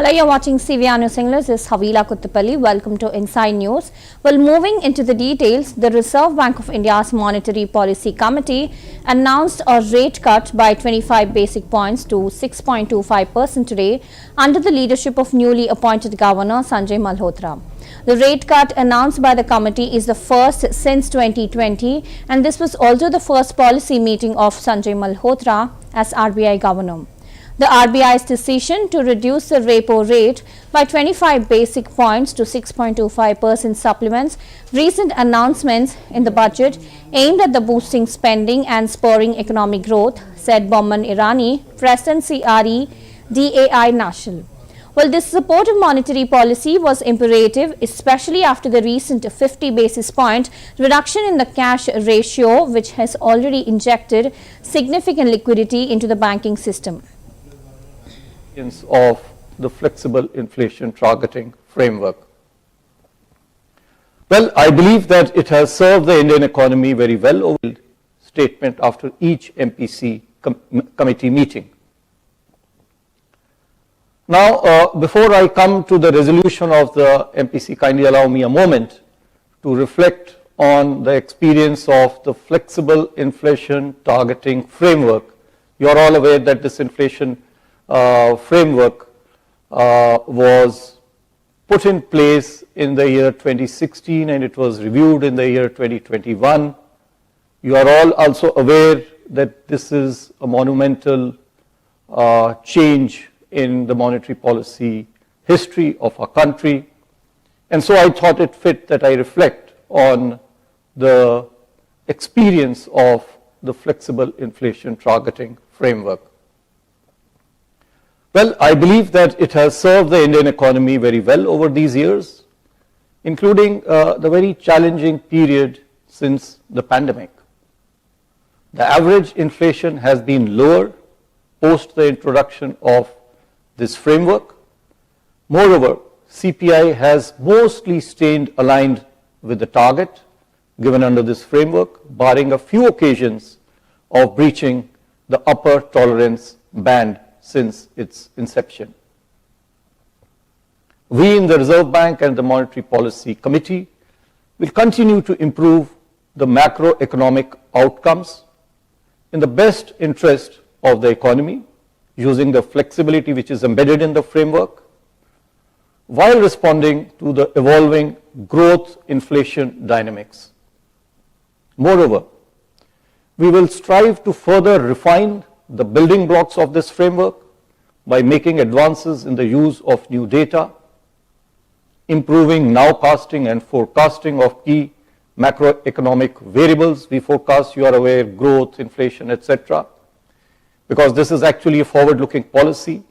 Hello, you're watching CVR News English. This is Havila Kuttapalli. Welcome to Inside News. Well, moving into the details, the Reserve Bank of India's Monetary Policy Committee announced a rate cut by 25 basic points to 6.25% today under the leadership of newly appointed Governor Sanjay Malhotra. The rate cut announced by the committee is the first since 2020, and this was also the first policy meeting of Sanjay Malhotra as RBI Governor. The RBI's decision to reduce the repo rate by 25 basic points to 6.25% supplements recent announcements in the budget aimed at the boosting spending and spurring economic growth, said Boman Irani, President CRE DAI National. Well, this supportive monetary policy was imperative, especially after the recent 50 basis point reduction in the cash ratio, which has already injected significant liquidity into the banking system. Of the flexible inflation targeting framework. Well, I believe that it has served the Indian economy very well over statement after each MPC committee meeting. Now, before I come to the resolution of the MPC, kindly allow me a moment to reflect on the experience of the flexible inflation targeting framework. You are all aware that this inflation framework was put in place in the year 2016 and it was reviewed in the year 2021. You are all also aware that this is a monumental change in the monetary policy history of our country, and so I thought it fit that I reflect on the experience of the flexible inflation targeting framework. Well, I believe that it has served the Indian economy very well over these years, including the very challenging period since the pandemic. The average inflation has been lower post the introduction of this framework. Moreover, CPI has mostly stayed aligned with the target given under this framework, barring a few occasions of breaching the upper tolerance band since its inception. We in the Reserve Bank and the Monetary Policy Committee will continue to improve the macroeconomic outcomes in the best interest of the economy, using the flexibility which is embedded in the framework, while responding to the evolving growth inflation dynamics. Moreover, we will strive to further refine the building blocks of this framework by making advances in the use of new data, improving nowcasting and forecasting of key macroeconomic variables. We forecast, you are aware, growth, inflation, etc., because this is actually a forward-looking policy.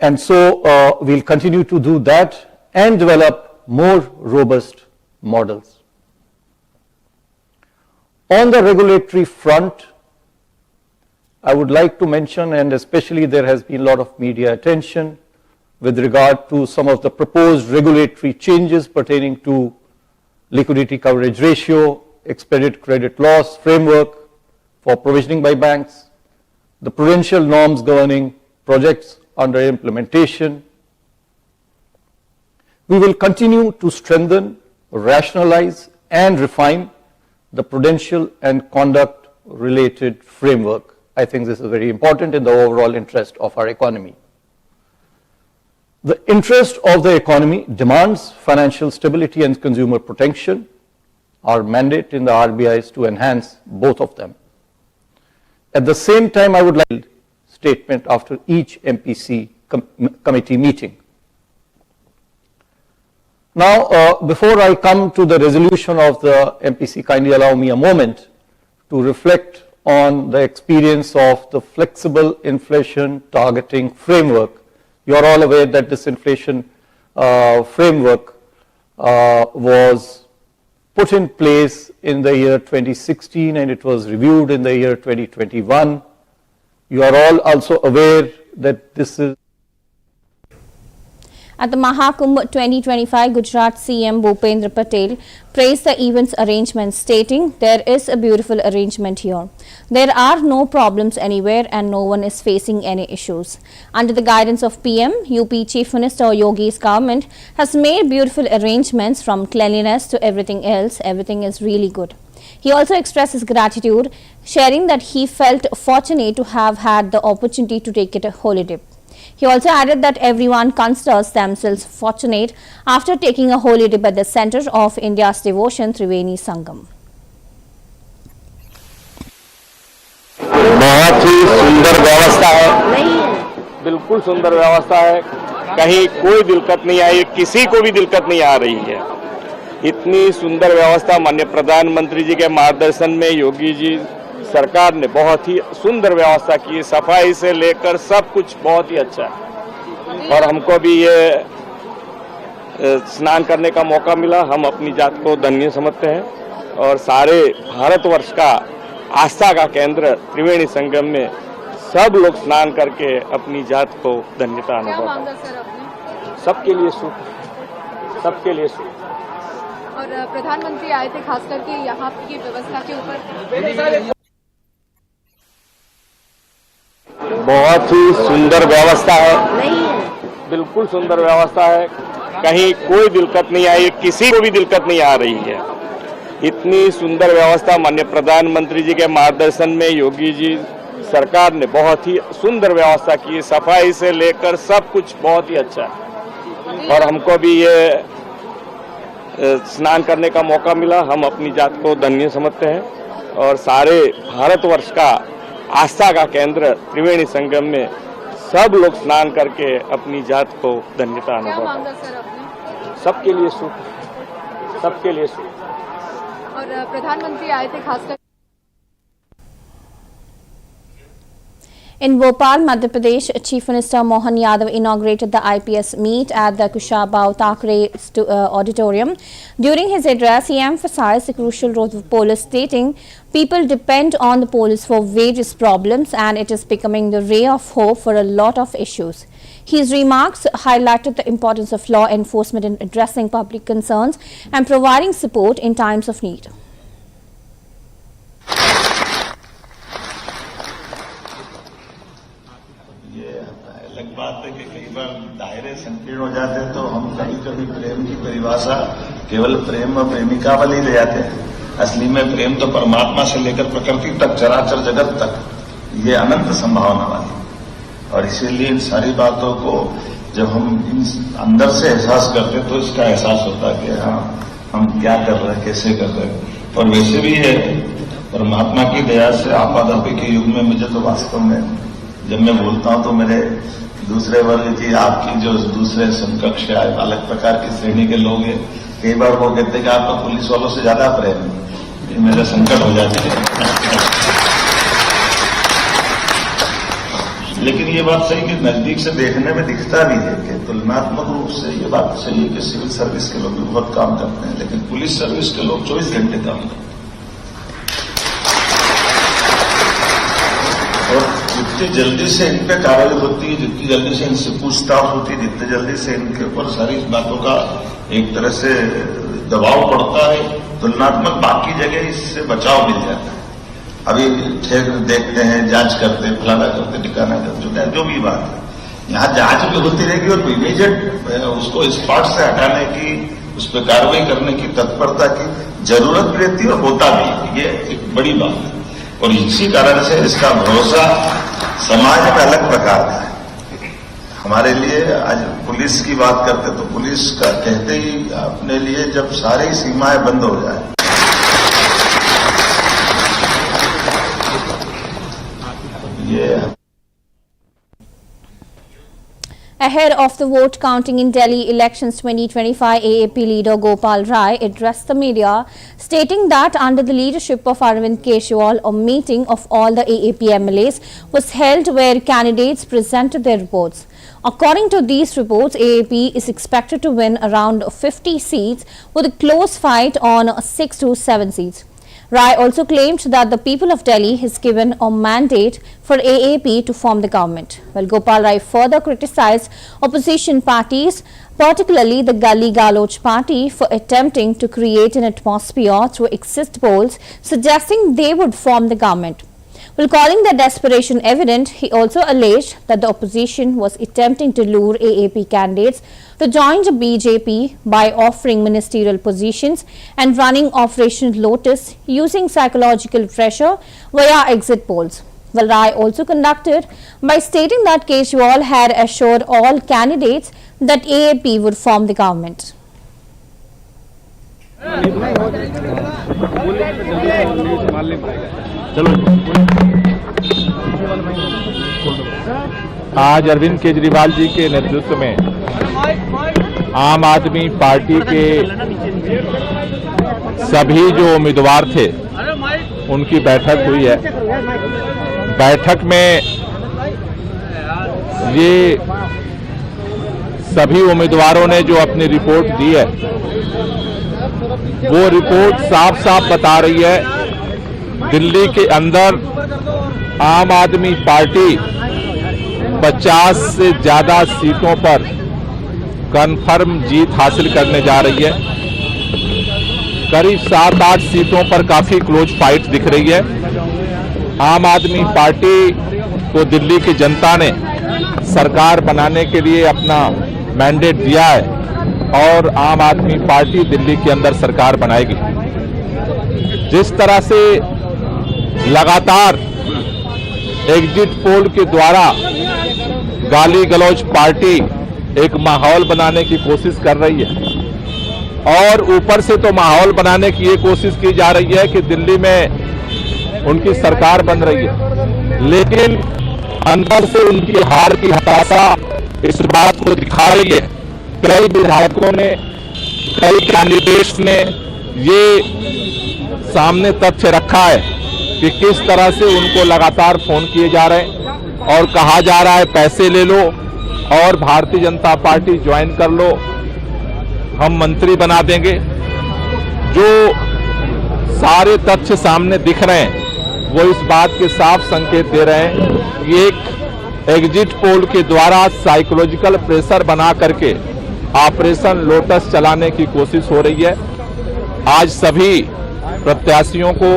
And so we'll continue to do that and develop more robust models. On the regulatory front, I would like to mention, and especially there has been a lot of media attention with regard to some of the proposed regulatory changes pertaining to liquidity coverage ratio, expected credit loss framework for provisioning by banks, the prudential norms governing projects under implementation. We will continue to strengthen, rationalize, and refine the prudential and conduct related framework. I think this is very important in the overall interest of our economy. The interest of the economy demands financial stability and consumer protection. Our mandate in the RBI is to enhance both of them. At the same time, I would like a statement after each MPC committee meeting. Now, before I come to the resolution of the MPC, kindly allow me a moment to reflect on the experience of the flexible inflation targeting framework. You are all aware that this inflation framework was put in place in the year 2016 and it was reviewed in the year 2021. You are all also aware that this is At the Mahakumbh 2025, Gujarat CM Bhupendra Patel praised the event's arrangements, stating, "There is a beautiful arrangement here. There are no problems anywhere and no one is facing any issues." Under the guidance of PM, UP Chief Minister Yogi's government has made beautiful arrangements from cleanliness to everything else. Everything is really good. He also expressed his gratitude, sharing that he felt fortunate to have had the opportunity to take it a holiday. He also added that everyone considers themselves fortunate after taking a holy dip at the center of India's devotion, Triveni Sangam. बहुत ही सुंदर व्यवस्था है, बिल्कुल सुंदर व्यवस्था है। कहीं कोई दिक्कत नहीं आई, किसी को भी दिक्कत नहीं आ रही है। इतनी सुंदर व्यवस्था माननीय प्रधानमंत्री जी के मार्गदर्शन में योगी जी सरकार ने बहुत ही सुंदर व्यवस्था की, सफाई से लेकर सब कुछ बहुत ही अच्छा है। और हमको भी ये स्नान करने का मौका मिला, हम अपनी जात को धन्य समझते हैं और सारे भारतवर्ष का आस्था का केंद्र त्रिवेणी संगम में सब लोग स्नान करके अपनी जात को धन्यता अनुभव सबके लिए सुख, सबके लिए सुख। और प्रधानमंत्री आए थे खास करके यहाँ की व्यवस्था के ऊपर। बहुत ही सुंदर व्यवस्था है, बिल्कुल सुंदर व्यवस्था है। कहीं कोई दिक्कत नहीं आई, किसी को भी दिक्कत नहीं आ रही है। इतनी सुंदर व्यवस्था माननीय प्रधानमंत्री जी के मार्गदर्शन में योगी जी सरकार ने बहुत ही सुंदर व्यवस्था की, सफाई से लेकर सब कुछ बहुत ही अच्छा है। और हमको भी ये स्नान करने का मौका मिला, हम अपनी जात को धन्य समझते हैं और सारे भारतवर्ष का आस्था का केंद्र त्रिवेणी संगम में सब लोग स्नान करके अपनी जात को धन्यता अनुभव सबके लिए सुख, सबके लिए सुख। और प्रधानमंत्री आए थे खासकर। In Bhopal, Madhya Pradesh, Chief Minister Mohan Yadav inaugurated the IPS meet at the Kushabao Thackeray Auditorium. During his address, he emphasized the crucial role of police, stating, "People depend on the police for various problems and it is becoming the ray of hope for a lot of issues." His remarks highlighted the importance of law enforcement in addressing public concerns and providing support in times of need. अलग बात है कि कई बार दायरे संकीर्ण हो जाते हैं तो हम कभी कभी प्रेम की परिभाषा केवल प्रेम और प्रेमिका वाली ले जाते हैं। असली में प्रेम तो परमात्मा से लेकर प्रकृति तक, चराचर जगत तक ये अनंत संभावना वाली। और इसीलिए इन सारी बातों को जब हम अंदर से एहसास करते हैं तो इसका एहसास होता है कि हाँ हम क्या कर रहे हैं, कैसे कर रहे हैं। और वैसे भी है परमात्मा की दया से आपाधापी के युग में मुझे तो वास्तव में जब मैं बोलता हूं तो मेरे दूसरे वर्ग की, आपकी जो दूसरे समकक्ष या अलग प्रकार की श्रेणी के लोग हैं, कई बार वो कहते हैं कि आपका पुलिस वालों से ज्यादा प्रेम है। ये मेरे संकट हो जाते हैं। लेकिन ये बात सही कि नजदीक से देखने में दिखता भी है कि तुलनात्मक रूप से ये बात सही है कि सिविल सर्विस के लोग भी बहुत काम करते हैं, लेकिन पुलिस सर्विस के लोग 24 घंटे काम करते हैं। और जितनी जल्दी से इन पे कार्रवाई होती है, जितनी जल्दी से इनसे पूछताछ होती है, जितनी जल्दी से इनके ऊपर सारी बातों का एक तरह से दबाव पड़ता है, तुलनात्मक बाकी जगह इससे बचाव मिल जाता है। अभी देखते हैं, जांच करते, फलाना करते, ठिकाना करते, जो भी बात है, यहाँ जांच भी होती रहेगी और इमीडिएट उसको स्पॉट से हटाने की, उस पर कार्रवाई करने की तत्परता की जरूरत भी रहती है और होता भी। ये एक बड़ी बात है और इसी कारण से इसका भरोसा समाज में अलग प्रकार का है। हमारे लिए आज पुलिस की बात करते तो पुलिस का कहते ही अपने लिए जब सारी सीमाएं बंद हो जाए, Ahead of the vote counting in Delhi elections 2025, AAP leader Gopal Rai addressed the media, stating that under the leadership of Arvind Kejriwal, a meeting of all the AAP MLAs was held where candidates presented their reports. According to these reports, AAP is expected to win around 50 seats with a close fight on 6 to 7 seats. Rai also claimed that the people of Delhi has given a mandate for AAP to form the government. Well, Gopal Rai further criticized opposition parties, particularly the Gali Galoch party, for attempting to create an atmosphere through exit polls, suggesting they would form the government. While calling their desperation evident, he also alleged that the opposition was attempting to lure AAP candidates to join the BJP by offering ministerial positions and running Operation Lotus using psychological pressure via exit polls. Well, Rai also conducted by stating that Kejriwal had assured all candidates that AAP would form the government. आज अरविंद केजरीवाल जी के नेतृत्व में आम आदमी party के सभी जो उम्मीदवार थे उनकी बैठक हुई है। बैठक में ये सभी उम्मीदवारों ने जो अपनी रिपोर्ट दी है वो रिपोर्ट साफ साफ बता रही है दिल्ली के अंदर आम आदमी पार्टी 50 से ज्यादा सीटों पर कन्फर्म जीत हासिल करने जा रही है। करीब 7-8 सीटों पर काफी क्लोज फाइट दिख रही है। आम आदमी पार्टी को दिल्ली की जनता ने सरकार बनाने के लिए अपना मैंडेट दिया है और आम आदमी पार्टी दिल्ली के अंदर सरकार बनाएगी। जिस तरह से लगातार एग्जिट पोल के द्वारा गाली गलौज पार्टी एक माहौल बनाने की कोशिश कर रही है और ऊपर से तो माहौल बनाने की ये कोशिश की जा रही है कि दिल्ली में उनकी सरकार बन रही है, लेकिन अंदर से उनकी हार की हताशा इस बात को दिखा रही है। कई विधायकों ने, कई कैंडिडेट्स ने ये सामने तथ्य रखा है कि किस तरह से उनको लगातार फोन किए जा रहे हैं और कहा जा रहा है पैसे ले लो और भारतीय जनता पार्टी ज्वाइन कर लो, हम मंत्री बना देंगे। जो सारे तथ्य सामने दिख रहे हैं वो इस बात के साफ संकेत दे रहे हैं कि एक एग्जिट पोल के द्वारा साइकोलॉजिकल प्रेशर बना करके ऑपरेशन लोटस चलाने की कोशिश हो रही है। आज सभी प्रत्याशियों को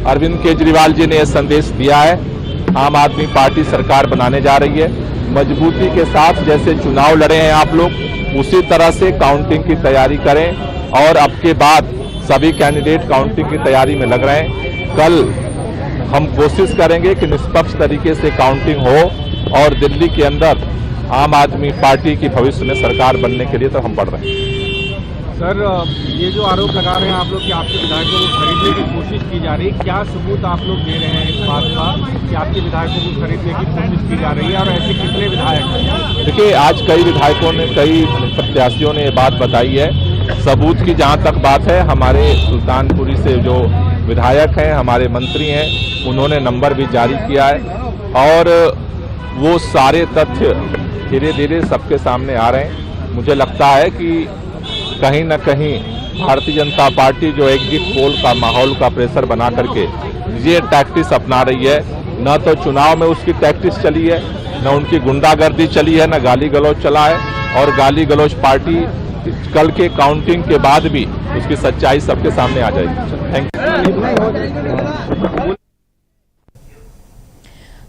अरविंद केजरीवाल जी ने यह संदेश दिया है, आम आदमी पार्टी सरकार बनाने जा रही है। मजबूती के साथ जैसे चुनाव लड़े हैं आप लोग, उसी तरह से काउंटिंग की तैयारी करें और अब के बाद सभी कैंडिडेट काउंटिंग की तैयारी में लग रहे हैं। कल हम कोशिश करेंगे कि निष्पक्ष तरीके से काउंटिंग हो और दिल्ली के अंदर आम आदमी पार्टी की भविष्य में सरकार बनने के लिए तो हम बढ़ रहे हैं। सर, ये जो आरोप लगा रहे हैं आप लोग कि आपके विधायकों को खरीदने की कोशिश की जा रही है, क्या सबूत आप लोग दे रहे हैं इस बात का कि आपके विधायकों को खरीदने की कोशिश की जा रही है और ऐसे कितने विधायक हैं? देखिए, आज कई विधायकों ने, कई प्रत्याशियों ने ये बात बताई है। सबूत की जहाँ तक बात है, हमारे सुल्तानपुरी से जो विधायक हैं, हमारे मंत्री हैं, उन्होंने नंबर भी जारी किया है और वो सारे तथ्य धीरे धीरे सबके सामने आ रहे हैं। मुझे लगता है कि कहीं न कहीं भारतीय जनता पार्टी जो एग्जिट पोल का माहौल का प्रेशर बना करके ये टैक्टिस अपना रही है, न तो चुनाव में उसकी टैक्टिस चली है, न उनकी गुंडागर्दी चली है, न गाली गलौज चला है और गाली गलौज पार्टी कल के काउंटिंग के बाद भी उसकी सच्चाई सबके सामने आ जाएगी। Thank you.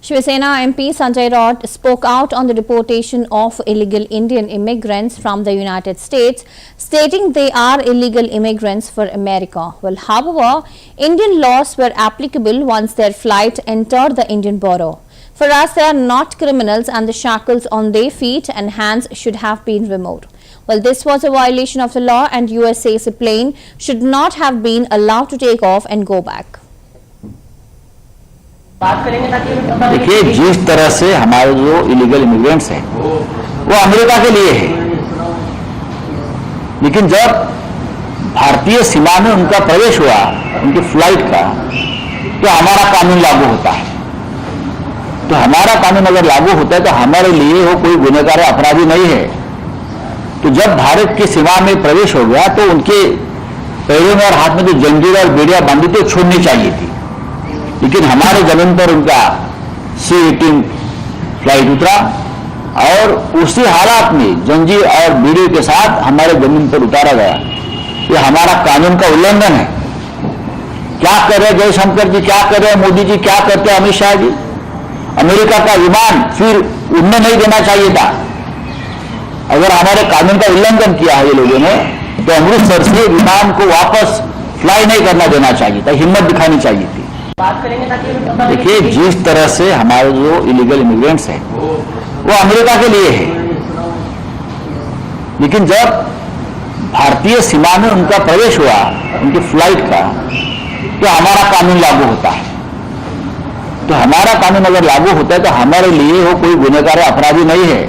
Shiv Sena MP Sanjay Raut spoke out on the deportation of illegal Indian immigrants from the United States, stating they are illegal immigrants for America. Well, however, Indian laws were applicable once their flight entered the Indian border. For us, they are not criminals and the shackles on their feet and hands should have been removed. Well, this was a violation of the law and USA's plane should not have been allowed to take off and go back. देखिए, जिस तरह से हमारे जो illegal immigrants हैं वो America के लिए है, लेकिन जब भारतीय सीमा में उनका प्रवेश हुआ, उनकी फ्लाइट का, तो हमारा कानून लागू होता है। तो हमारा कानून अगर लागू होता है तो हमारे लिए वो कोई गुनहगार अपराधी नहीं है। तो जब भारत की सीमा में प्रवेश हो गया तो उनके पैरों में और हाथ में जो जंजीर और बेड़ियां बांधी थी छोड़नी चाहिए थी, लेकिन हमारे जमीन पर उनका C-18 फ्लाइट उतरा और उसी हालात में जंजीर और बीड़ी के साथ हमारे जमीन पर उतारा गया। ये हमारा कानून का उल्लंघन है। क्या कर रहे जयशंकर जी, क्या कर रहे मोदी जी, क्या करते अमित शाह जी? अमेरिका का विमान फिर उड़ने नहीं देना चाहिए था। अगर हमारे कानून का उल्लंघन किया है ये लोगों ने, तो अमृतसर से विमान को वापस फ्लाई नहीं करना देना चाहिए था, हिम्मत दिखानी चाहिए थी। देखिए, जिस तरह से हमारे जो इलीगल इमिग्रेंट्स हैं वो अमेरिका के लिए है, लेकिन जब भारतीय सीमा में उनका प्रवेश हुआ, उनकी फ्लाइट का, तो हमारा कानून लागू होता है। तो हमारा कानून अगर लागू होता है तो हमारे लिए वो कोई गुनहगार अपराधी नहीं है।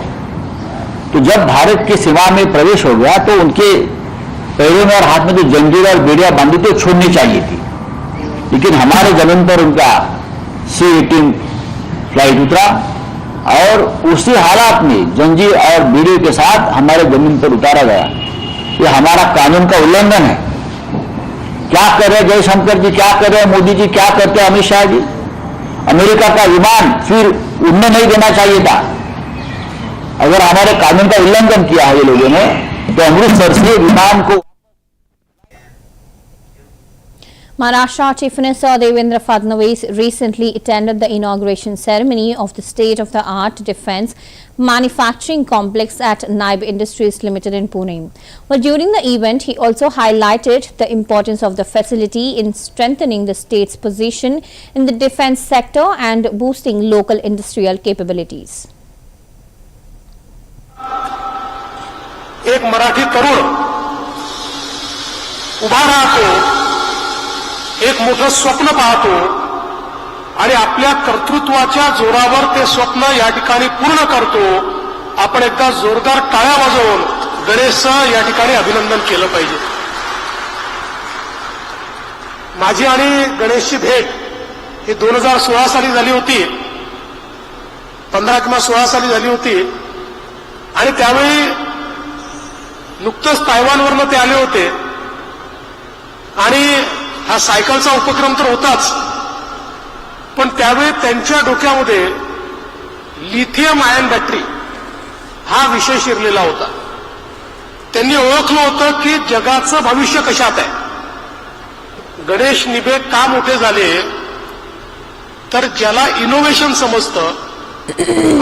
तो जब भारत की सीमा में प्रवेश हो गया तो उनके पैरों में और हाथ में जो जंजीर और बेड़ियां बांधी थी छोड़नी चाहिए थी, लेकिन हमारे जमीन पर उनका C-18 फ्लाइट उतरा और उसी हालात में जंजीर और बीड़ी के साथ हमारे जमीन पर उतारा गया। ये हमारा कानून का उल्लंघन है। क्या कर रहे जयशंकर जी, क्या कर रहे मोदी जी, क्या करते अमित शाह जी? अमेरिका का विमान फिर उड़ने नहीं देना चाहिए था। अगर हमारे कानून का उल्लंघन किया है ये लोगों ने, तो अमृतसर से विमान को। Maharashtra Chief Minister Devendra Fadnavis recently attended the inauguration ceremony of the state-of-the-art defence manufacturing complex at Naib Industries Limited in Pune. Well, during the event, he also highlighted the importance of the facility in strengthening the state's position in the defence sector and boosting local industrial capabilities. एक मराठी तरुण उभा राहतो, एक मोठं स्वप्न पाहतो आणि आपल्या कर्तृत्वाच्या जोरावर ते स्वप्न या ठिकाणी पूर्ण करतो. आपण एकदा जोरदार टाळ्या वाजवून गणेशचं या ठिकाणी अभिनंदन केलं पाहिजे. माझी आणि गणेशची भेट ही 2016 साली झाली होती, 15 किंवा 16 साली झाली होती आणि त्यावेळी नुकतंच तायवानवरनं ते आले होते आणि हा सायकलचा उपक्रम तर होताच, पण त्यावेळी त्यांच्या डोक्यामध्ये लिथियम आयन बॅटरी हा विषय शिरलेला होता. त्यांनी ओळखलं होतं की जगाचं भविष्य कशात आहे. गणेश निबे का मोठे झाले तर ज्याला इनोव्हेशन समजतं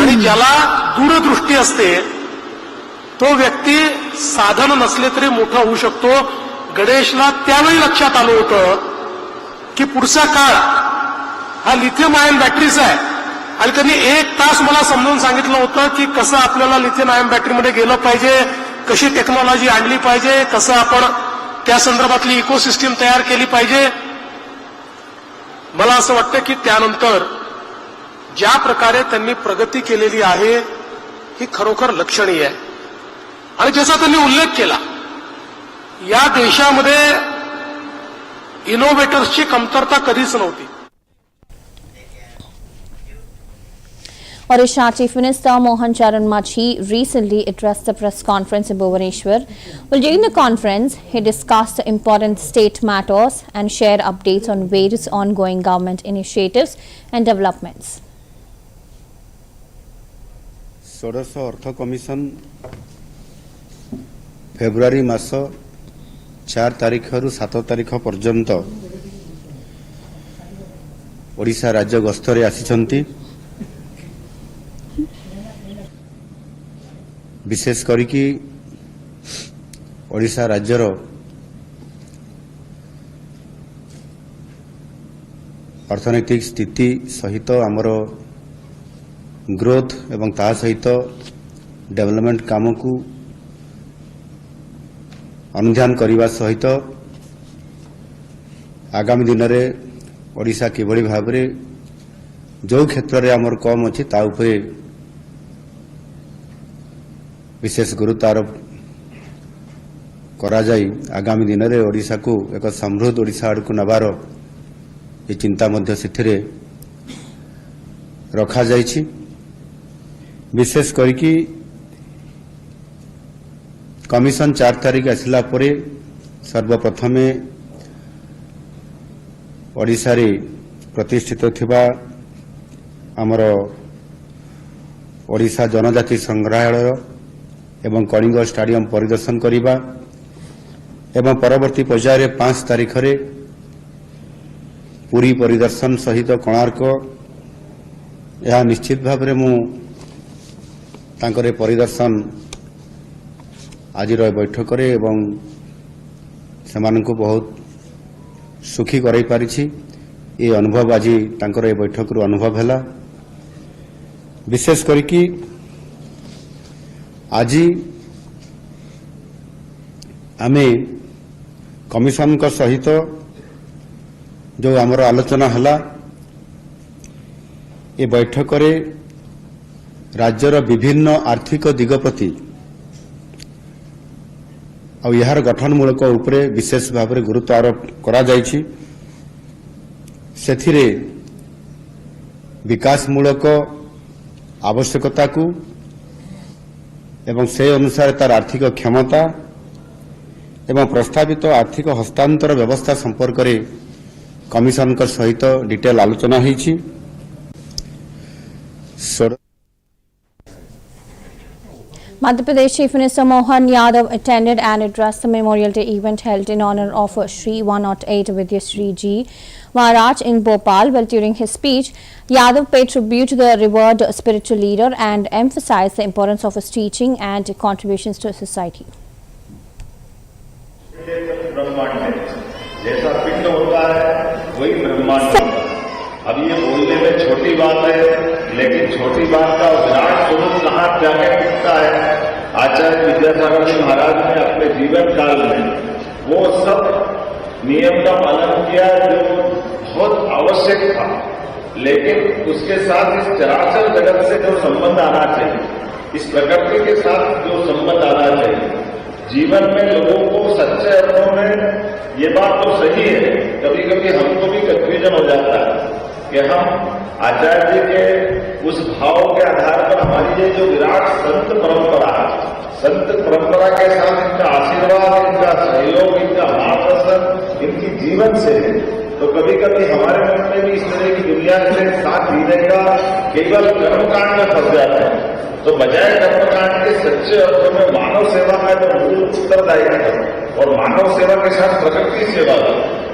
आणि ज्याला दूरदृष्टी असते तो व्यक्ती साधन नसले तरी मोठा होऊ शकतो. गणेशला त्यावेळी लक्षात आलं होतं की पुढचा काळ हा लिथियम आयन बॅटरीचा आहे आणि त्यांनी 1 तास मला समजावून सांगितलं होतं की कसं आपल्याला लिथियम आयन बॅटरीमध्ये गेलं पाहिजे, कशी टेक्नॉलॉजी आणली पाहिजे, कसं आपण त्या संदर्भातली इकोसिस्टीम तयार केली पाहिजे. मला असं वाटतं की त्यानंतर ज्या प्रकारे त्यांनी प्रगती केलेली आहे ही खरोखर लक्षणीय आहे आणि ज्याचा त्यांनी उल्लेख केला, या देशामध्ये इनोव्हेटर्सची कमतरता कधीच नव्हती. Odisha Chief Minister Mohan Charan Majhi recently addressed the press conference in Bhubaneswar. Well, during the conference, he discussed the important state matters and shared updates on various ongoing government initiatives and developments. षोडश अर्थ commission February मास 4 तारीख रु 7 तारीख पर्यंत ओडिशा राज्य गस्तरे आसिछंती. विशेष करिकी ओडिशा राज्यर अर्थनैतिक स्थिति सहित आमर ग्रोथ एवं ता सहित डेवलपमेंट काम को अनुध्यान करने सहित आगामी दिन में ओडिशा किभली भाव में जो क्षेत्र में आमर कम अच्छी ता उपरे विशेष गुरुत्व आरोप करा जाई आगामी दिन में ओडिशा को एक समृद्ध ओडिशा आड़ को नबार ये चिंता मध्य से रखा जाइछि. विशेष करिकी कमिशन 4 तारीख आसला परे सर्वप्रथमे ओडिशारे प्रतिष्ठित थिबा आमर ओडिशा जनजाति संग्रहालय एवं कलिंग स्टाडियम परिदर्शन करिबा एवं परवर्ती पर्याय 5 तारीख रे पुरी परिदर्शन सहित कोणार्क यह निश्चित भाव में मु तांकरे परिदर्शन आज बैठक रे एवं सेमानंको बहुत सुखी कराई पारिछि। ये अनुभव आज तांकर ए बैठक रु अनुभव हैला। विशेष करिकी आज आमे कमिशन का सहित जो आमर आलोचना हला ए बैठक रे राज्यर विभिन्न आर्थिक दिग प्रति और यार गठनमूलक उपरे विशेष भाव में गुरुत्व आरोप करा जायछि। सेथिरे विकासमूलक आवश्यकता को एवं से अनुसार तार आर्थिक क्षमता एवं प्रस्तावित आर्थिक हस्तांतर व्यवस्था संपर्क में कमिशन का सहित डिटेल आलोचना होईछि। Madhya Pradesh Chief Minister Mohan Yadav attended and addressed the Memorial Day event held in honor of Shri 108 Vidya Shri Ji Maharaj in Bhopal. Well, during his speech, Yadav paid tribute to the revered spiritual leader and emphasized the importance of his teaching and contributions to society. जैसा पिंड होता है वही ब्रह्मांड होता है। अब ये बोलने में छोटी बात है, लेकिन छोटी बात का विराट स्वरूप कहाँ जाके टिकता है। आचार्य विद्यासागर जी महाराज ने अपने जीवन काल में वो सब नियम का पालन किया जो बहुत आवश्यक था, लेकिन उसके साथ इस चराचर जगत से जो संबंध आना चाहिए, इस प्रकृति के साथ जो संबंध आना चाहिए, जीवन में लोगों को सच्चे अर्थों में ये बात तो सही है। कभी कभी हमको भी कंफ्यूजन हो जाता है कि हम आचार्य जी के उस भाव के आधार पर हमारी ये जो विराट संत परंपरा है, संत परंपरा के साथ इनका आशीर्वाद, इनका सहयोग, इनका मार्गदर्शन, इनकी जीवन से, तो कभी कभी हमारे मन में भी इस तरह की दुनिया से साथ जीने का केवल कर्मकांड में फंस जाता है। तो बजाय कर्मकांड के सच्चे अर्थों में मानव सेवा का जो मूल उत्तरदायित्व है और मानव सेवा के साथ प्रकृति सेवा,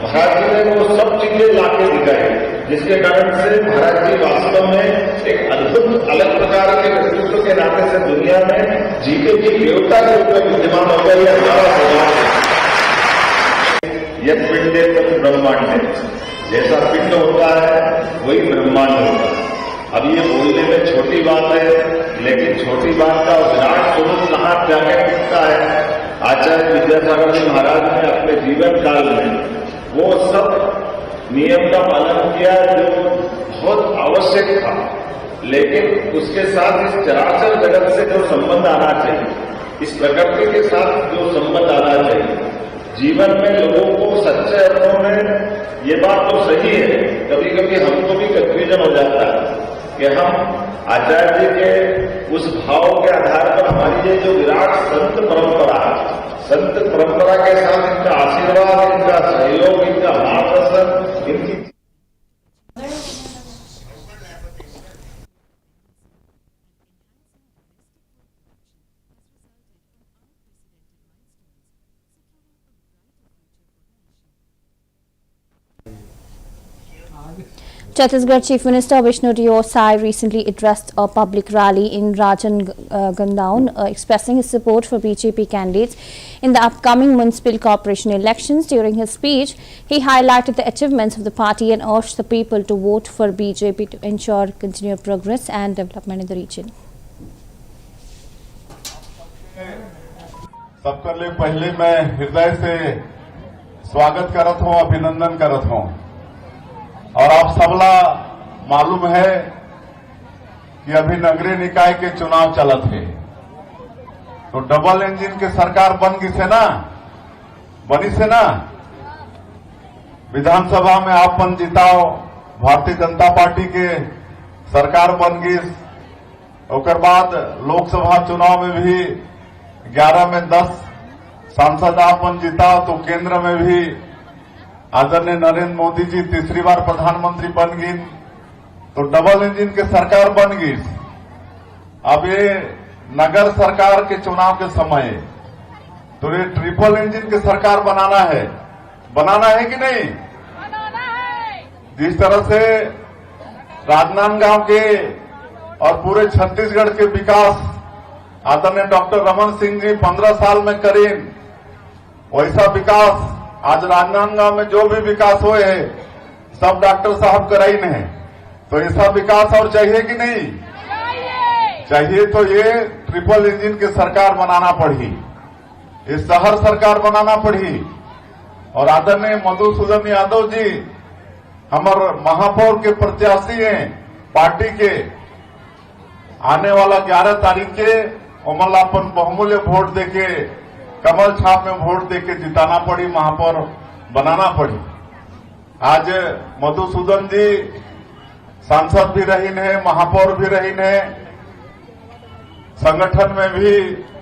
महाराज जी ने वो सब चीजें लाके दिखाई, जिसके कारण से महाराज जी वास्तव में एक अद्भुत अलग प्रकार के व्यक्तित्व के नाते से दुनिया में जीके की देवता के रूप में विद्यमान हो गए। यह पिंडे तत् ब्रह्मांड, जैसा पिंड होता है वही ब्रह्मांड होता है। अब ये बोलने में छोटी बात है, लेकिन छोटी बात का विराट स्वरूप कहाँ जाके टिकता है। आचार्य विद्यासागर जी महाराज ने अपने जीवन काल में वो सब नियम का पालन किया जो बहुत आवश्यक था, लेकिन उसके साथ इस चराचर जगत से जो संबंध आना चाहिए, इस प्रकृति के साथ जो संबंध आना चाहिए, जीवन में लोगों को सच्चे अर्थों में ये बात तो सही है। कभी कभी हमको भी कंफ्यूजन हो जाता है कि हम आचार्य जी के उस भाव के आधार पर हमारी ये जो विराट संत परंपरा है, संत परंपरा के साथ इनका आशीर्वाद, इनका सहयोग, इनका मार्गदर्शन, इनकी Chhattisgarh Chief Minister Vishnu Deo Sai recently addressed a public rally in Rajanagandown, expressing his support for BJP candidates in the upcoming municipal corporation elections. During his speech, he highlighted the achievements of the party and urged the people to vote for BJP to ensure continued progress and development in the region. सबके लिए पहले मैं हृदय से स्वागत करत हूं, अभिनंदन करत हूं। और आप सबला मालूम है कि अभी नगरीय निकाय के चुनाव चलत है, तो डबल इंजन के सरकार बनी से ना विधानसभा में आपन जिताओ, भारतीय जनता पार्टी के सरकार बन गई। ओकर बाद लोकसभा चुनाव में भी 11 में 10 सांसद आपन जिताओ, तो केंद्र में भी आदरणीय नरेंद्र मोदी जी तीसरी बार प्रधानमंत्री बन गई तो डबल इंजन की सरकार बन गई। अब ये नगर सरकार के चुनाव के समय तो ये ट्रिपल इंजन की सरकार बनाना है कि नहीं? जिस तरह से राजनांदगांव के और पूरे छत्तीसगढ़ के विकास आदरणीय डॉक्टर रमन सिंह जी 15 साल में करें, वैसा विकास आज राजनांदगांव में जो भी विकास हुए है सब डॉक्टर साहब कराई है। तो ऐसा विकास और चाहिए कि नहीं चाहिए? तो ये ट्रिपल इंजन की सरकार बनाना पड़ी, ये शहर सरकार बनाना पड़ी। और आदरणीय मधुसूदन यादव जी हमारे महापौर के प्रत्याशी हैं पार्टी के। आने वाला 11 तारीख के अमलापन बहुमूल्य वोट देके कमल छाप में वोट देके जिताना पड़ी, महापौर बनाना पड़ी। आज मधुसूदन जी सांसद भी रही है, महापौर भी रही है, संगठन में भी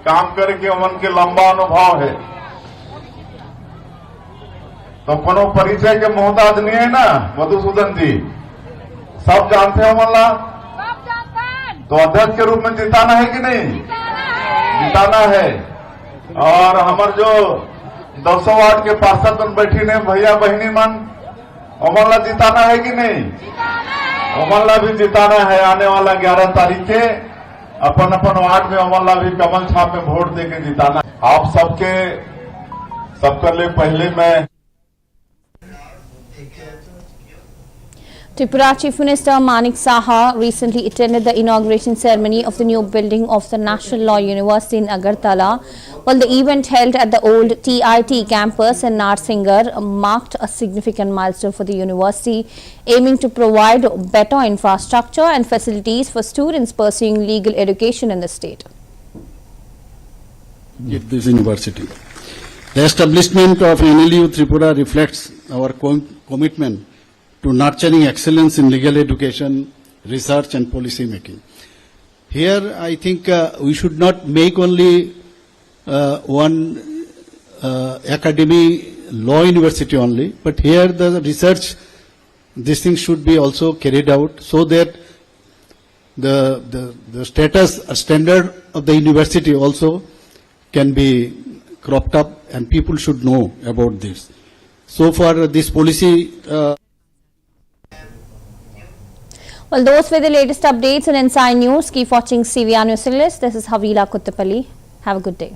काम करके उनके लंबा अनुभव है। तो कोनो परिचय के मोहताज नहीं है ना मधुसूदन जी, सब जानते हैं मल्ला। तो अध्यक्ष के रूप में जिताना है कि नहीं? जिताना है। और हमारे जो 200 वार्ड के पार्षद मन बैठी ने भैया बहनी मन, अमरला जिताना है कि नहीं? अमरला भी जिताना है। आने वाला 11 तारीख के अपन वार्ड में अमरला भी कमल छाप में वोट देके जिताना। आप सबके लिए पहले मैं Tripura Chief Minister Manik Saha recently attended the inauguration ceremony of the new building of the National Law University in Agartala, while the event held at the old TIT campus in Narsingar marked a significant milestone for the university, aiming to provide better infrastructure and facilities for students pursuing legal education in the state. This university. The establishment of NLU Tripura reflects our commitment to nurturing excellence in legal education, research and policy making. Here, I think we should not make only one academy law university only, but here the research, this thing should be also carried out so that the status, standard of the university also can be cropped up and people should know about this. So far, this policy Well, those were the latest updates on Inside News. Keep watching CVR News English. This is Havila Kuttapalli. Have a good day.